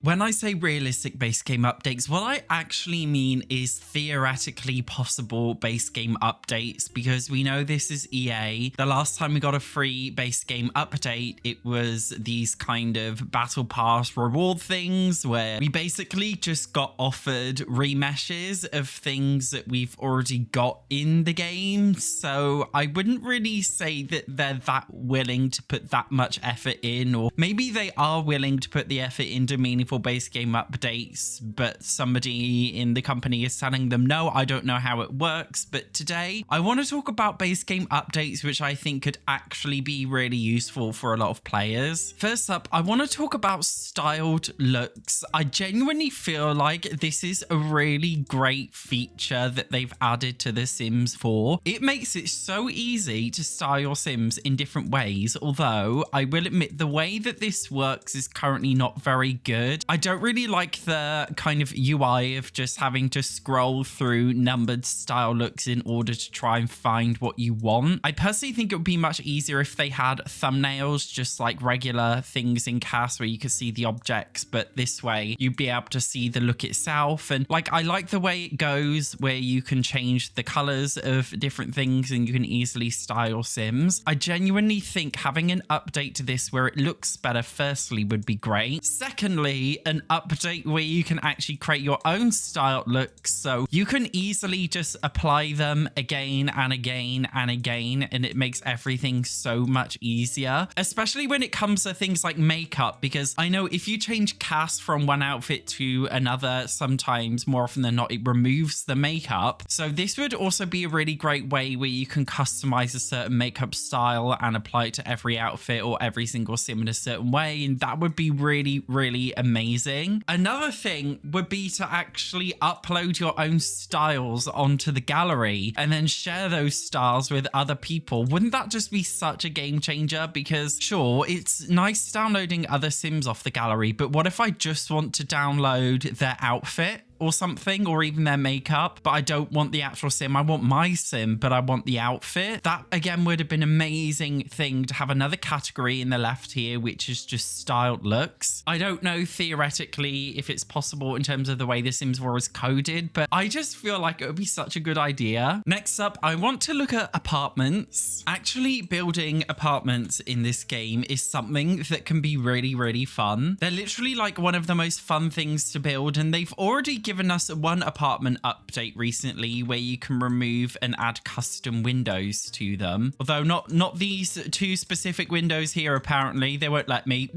When I say realistic base game updates, what I actually mean is theoretically possible base game updates, because we know this is EA. The last time we got a free base game update, it was these kind of battle pass reward things where we basically just got offered remeshes of things that we've already got in the game. So I wouldn't really say that they're that willing to put that much effort in, or maybe they are willing to put the effort into meaningful base game updates, but somebody in the company is telling them no. I don't know how it works, but today I want to talk about base game updates which I think could actually be really useful for a lot of players. First up, I want to talk about styled looks. I genuinely feel like this is a really great feature that they've added to The Sims 4. It makes it so easy to style your Sims in different ways, although I will admit the way that this works is currently not very good. I don't really like the kind of UI of just having to scroll through numbered style looks in order to try and find what you want. I personally think it would be much easier if they had thumbnails, just like regular things in CAS where you could see the objects, but this way you'd be able to see the look itself. And like, I like the way it goes where you can change the colors of different things and you can easily style Sims. I genuinely think having an update to this where it looks better firstly would be great. Secondly, an update where you can actually create your own style looks, so you can easily just apply them again and again and again, and it makes everything so much easier, especially when it comes to things like makeup, because I know if you change cast from one outfit to another, sometimes more often than not it removes the makeup. So this would also be a really great way where you can customize a certain makeup style and apply it to every outfit or every single sim in a certain way, and that would be really amazing. Another thing would be to actually upload your own styles onto the gallery and then share those styles with other people. Wouldn't that just be such a game changer? Because sure, it's nice downloading other Sims off the gallery, but what if I just want to download their outfit or something, or even their makeup, but I don't want the actual sim? I want my sim, but I want the outfit. That again would have been an amazing thing to have another category in the left here, which is just styled looks. I don't know theoretically if it's possible in terms of the way the Sims 4 is coded, but I just feel like it would be such a good idea. Next up, I want to look at apartments. Actually building apartments in this game is something that can be really fun. They're literally like one of the most fun things to build, and they've already given us one apartment update recently where you can remove and add custom windows to them. Although not these two specific windows here, apparently. They won't let me.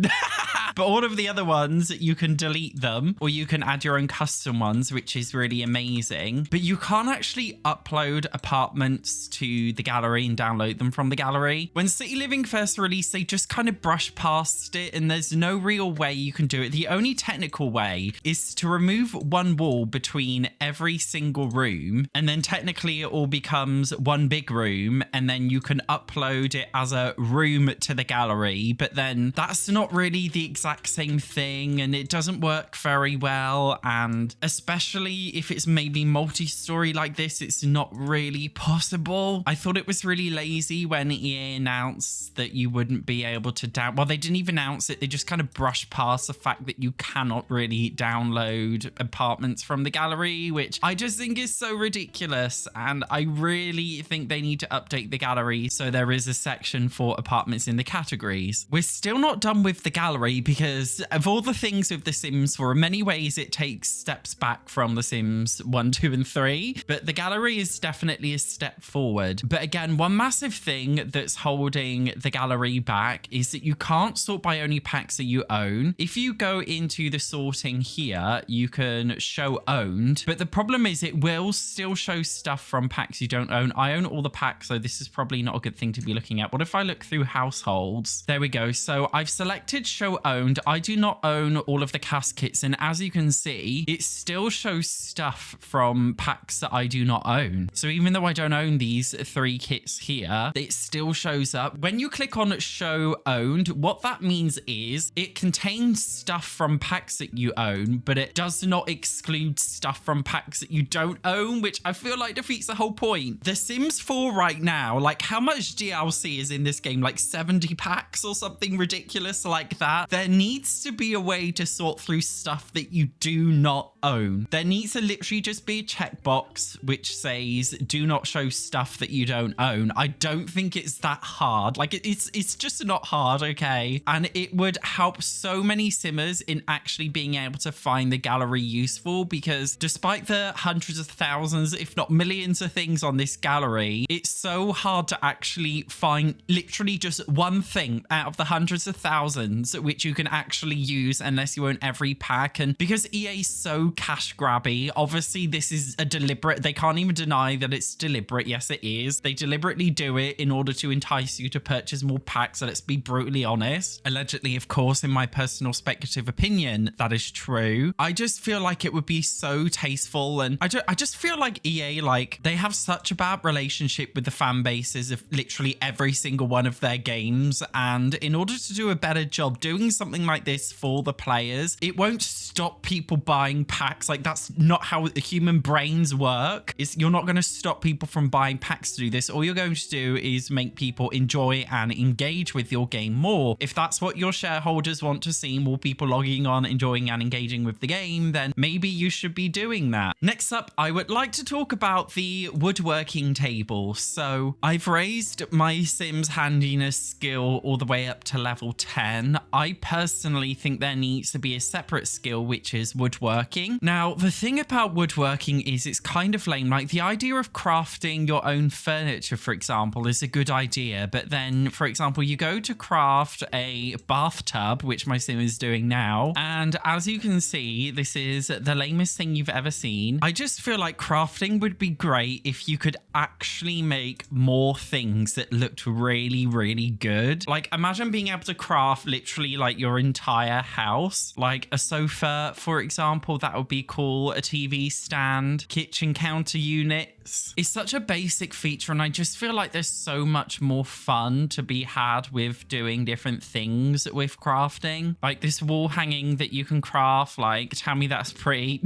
But all of the other ones, you can delete them or you can add your own custom ones, which is really amazing. But you can't actually upload apartments to the gallery and download them from the gallery. When City Living first released, they just kind of brushed past it, and there's no real way you can do it. The only technical way is to remove one wall between every single room, and then technically it all becomes one big room, and then you can upload it as a room to the gallery. But then that's not really the exact same thing, and it doesn't work very well, and especially if it's maybe multi-story like this, it's not really possible. I thought it was really lazy when EA announced that you wouldn't be able to well, they didn't even announce it, they just kind of brushed past the fact that you cannot really download apartments from the gallery, which I just think is so ridiculous. And I really think they need to update the gallery so there is a section for apartments in the categories. We're still not done with the gallery, because of all the things with The Sims 4, in many ways it takes steps back from The Sims 1, 2 and 3, but the gallery is definitely a step forward. But again, one massive thing that's holding the gallery back is that you can't sort by only packs that you own. If you go into the sorting here, you can show owned, but the problem is it will still show stuff from packs you don't own. I own all the packs, so this is probably not a good thing to be looking at. What if I look through households? There we go. So I've selected show owned. I do not own all of the cast kits, and as you can see, it still shows stuff from packs that I do not own. So even though I don't own these 3 kits here, it still shows up. When you click on show owned, what that means is it contains stuff from packs that you own, but it does not exclude stuff from packs that you don't own, which I feel like defeats the whole point. The Sims 4 right now, like how much DLC is in this game? Like 70 packs or something ridiculous like that. They're needs to be a way to sort through stuff that you do not own. There needs to literally just be a checkbox which says do not show stuff that you don't own. I don't think it's that hard. Like it's just not hard, okay? And it would help so many simmers in actually being able to find the gallery useful, because despite the hundreds of thousands, if not millions of things on this gallery, it's so hard to actually find literally just one thing out of the hundreds of thousands which you can actually use unless you own every pack. And because EA is so cash grabby, obviously this is a deliberate, they can't even deny that it's deliberate. Yes, it is. They deliberately do it in order to entice you to purchase more packs. So let's be brutally honest. Allegedly, of course, in my personal speculative opinion, that is true. I just feel like it would be so tasteful, and I just feel like EA, like, they have such a bad relationship with the fan bases of literally every single one of their games, and in order to do a better job doing something like this for the players, it won't stop people buying packs. Like, that's not how human brains work. You're not going to stop people from buying packs to do this. All you're going to do is make people enjoy and engage with your game more. If that's what your shareholders want to see, more people logging on, enjoying and engaging with the game, then maybe you should be doing that. Next up, I would like to talk about the woodworking table. So I've raised my Sims handiness skill all the way up to level 10. I personally think there needs to be a separate skill, which is woodworking. Now, the thing about woodworking is it's kind of lame. Like, the idea of crafting your own furniture, for example, is a good idea. But then, for example, you go to craft a bathtub, which my Sim is doing now. And as you can see, this is the lamest thing you've ever seen. I just feel like crafting would be great if you could actually make more things that looked really, really good. Like, imagine being able to craft literally like your entire house, like a sofa, for example. That would be cool. A TV stand, kitchen counter units. It's such a basic feature, and I just feel like there's so much more fun to be had with doing different things with crafting. Like this wall hanging that you can craft, like, tell me that's pretty.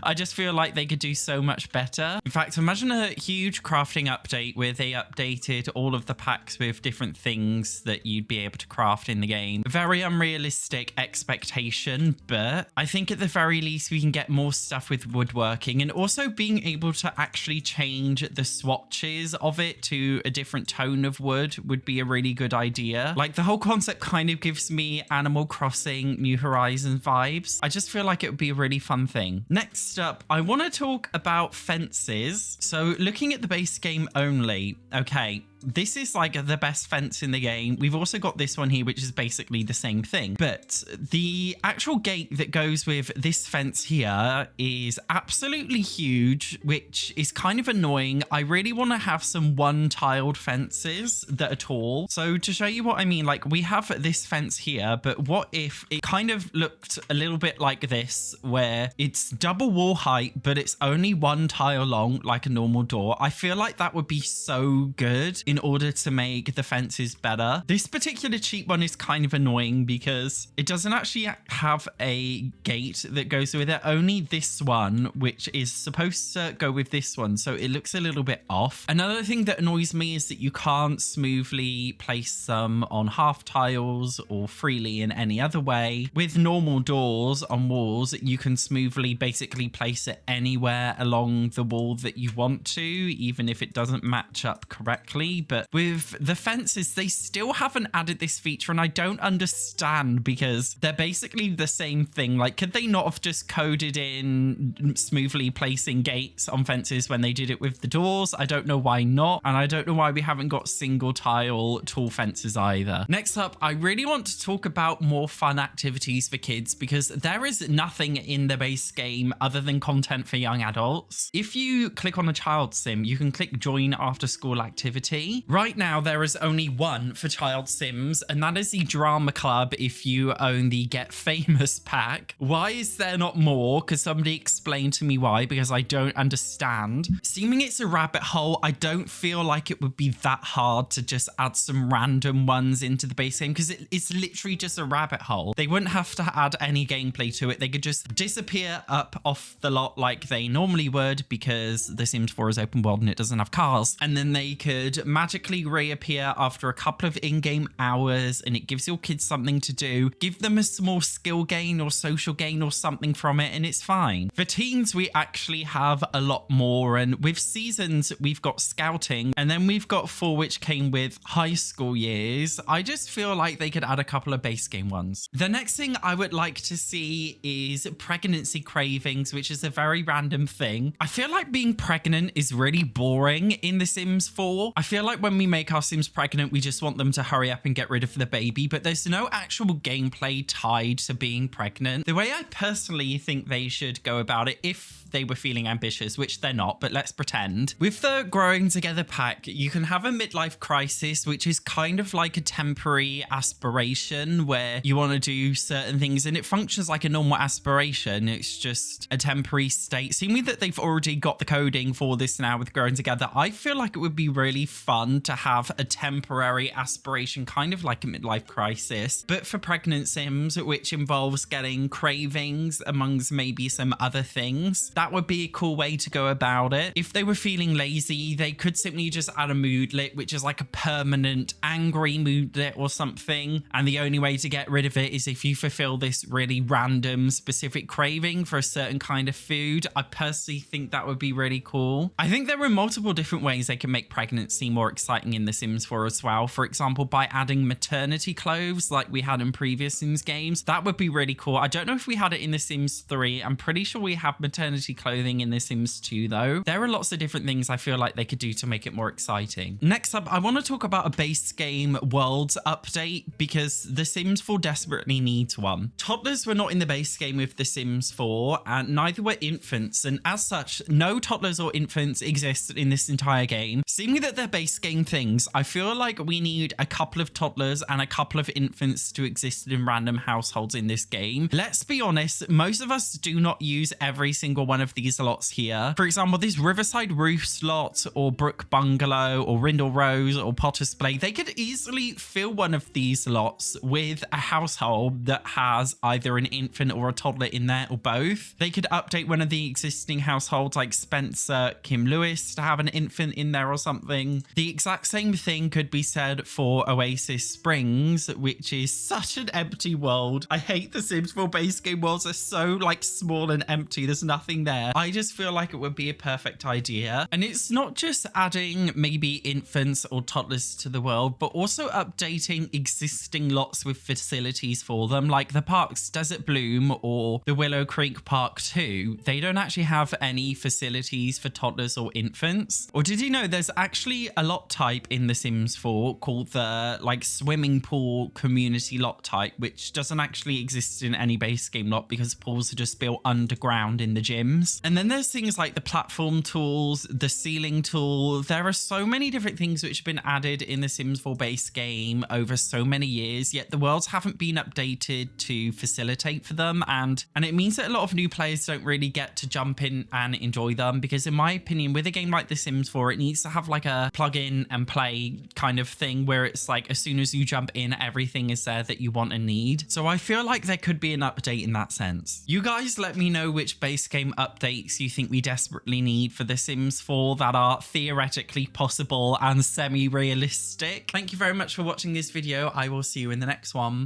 I just feel like they could do so much better. In fact, imagine a huge crafting update where they updated all of the packs with different things that you'd be able to craft in the game. A very unrealistic expectation, but I think at the very least we can get more stuff with woodworking, and also being able to actually change the swatches of it to a different tone of wood would be a really good idea. Like, the whole concept kind of gives me Animal Crossing New Horizons vibes. I just feel like it would be a really fun thing. Next up, I want to talk about fences. So looking at the base game only, okay, this is like the best fence in the game. We've also got this one here, which is basically the same thing. But the actual gate that goes with this fence here is absolutely huge, which is kind of annoying. I really want to have some one-tiled fences that are tall. So to show you what I mean, like, we have this fence here, but what if it kind of looked a little bit like this, where it's double wall height, but it's only one tile long, like a normal door? I feel like that would be so good in order to make the fences better. This particular cheap one is kind of annoying because it doesn't actually have a gate that goes with it, only this one, which is supposed to go with this one, so it looks a little bit off. Another thing that annoys me is that you can't smoothly place them on half tiles or freely in any other way. With normal doors on walls, you can smoothly basically place it anywhere along the wall that you want to, even if it doesn't match up correctly. But with the fences, they still haven't added this feature, and I don't understand, because they're basically the same thing. Like, could they not have just coded in smoothly placing gates on fences when they did it with the doors? I don't know why not, and I don't know why we haven't got single tile tall fences either. Next up, I really want to talk about more fun activities for kids, because there is nothing in the base game other than content for young adults. If you click on a child sim, you can click join after school activity. Right now, there is only one for child sims, and that is the drama club if you own the Get Famous pack. Why is there not more? Because somebody explain to me why, because I don't understand. Seeming it's a rabbit hole, I don't feel like it would be that hard to just add some random ones into the base game, because it's literally just a rabbit hole. They wouldn't have to add any gameplay to it. They could just disappear up off the lot like they normally would, because The Sims 4 is open world and it doesn't have cars. And then they could magically reappear after a couple of in-game hours, and it gives your kids something to do. Give them a small skill gain or social gain or something from it, and it's fine. For teens, we actually have a lot more, and with seasons, we've got scouting, and then we've got 4 which came with high school years. I just feel like they could add a couple of base game ones. The next thing I would like to see is pregnancy cravings, which is a very random thing. I feel like being pregnant is really boring in The Sims 4. I feel like when we make our Sims pregnant, we just want them to hurry up and get rid of the baby, but there's no actual gameplay tied to being pregnant. The way I personally think they should go about it, if they were feeling ambitious, which they're not, but let's pretend. With the growing together pack, you can have a midlife crisis, which is kind of like a temporary aspiration where you want to do certain things, and it functions like a normal aspiration. It's just a temporary state. Seeing that they've already got the coding for this now with growing together, I feel like it would be really fun to have a temporary aspiration, kind of like a midlife crisis, but for pregnant Sims, which involves getting cravings amongst maybe some other things. That would be a cool way to go about it. If they were feeling lazy, they could simply just add a moodlet, which is like a permanent angry moodlet or something. And the only way to get rid of it is if you fulfill this really random specific craving for a certain kind of food. I personally think that would be really cool. I think there are multiple different ways they can make pregnancy more exciting in The Sims 4 as well. For example, by adding maternity clothes like we had in previous Sims games. That would be really cool. I don't know if we had it in The Sims 3. I'm pretty sure we have maternity clothing in The Sims 2 though. There are lots of different things I feel like they could do to make it more exciting. Next up, I want to talk about a base game worlds update because The Sims 4 desperately needs one. Toddlers were not in the base game with The Sims 4 and neither were infants, and as such, no toddlers or infants exist in this entire game. Seeming that they're base game things, I feel like we need a couple of toddlers and a couple of infants to exist in random households in this game. Let's be honest, most of us do not use every single one of these lots here. For example, this Riverside Roof slot or Brook Bungalow or Rindle Rose or Potter's Play, they could easily fill one of these lots with a household that has either an infant or a toddler in there or both. They could update one of the existing households like Spencer Kim Lewis to have an infant in there or something. The exact same thing could be said for Oasis Springs, which is such an empty world. I hate The Sims 4 base game worlds. They're so like small and empty. There's nothing there. I just feel like it would be a perfect idea. And it's not just adding maybe infants or toddlers to the world, but also updating existing lots with facilities for them, like the parks Desert Bloom or the Willow Creek Park 2. They don't actually have any facilities for toddlers or infants. Or did you know there's actually a lot type in The Sims 4 called the like swimming pool community lot type, which doesn't actually exist in any base game lot because pools are just built underground in the gyms. And then there's things like the platform tools, the ceiling tool. There are so many different things which have been added in the Sims 4 base game over so many years, yet the worlds haven't been updated to facilitate for them. And it means that a lot of new players don't really get to jump in and enjoy them, because in my opinion, with a game like The Sims 4, it needs to have like a plug in and play kind of thing where it's like as soon as you jump in, everything is there that you want and need. So I feel like there could be an update in that sense. You guys let me know which base game updates you think we desperately need for The Sims 4 that are theoretically possible and semi-realistic. Thank you very much for watching this video. I will see you in the next one.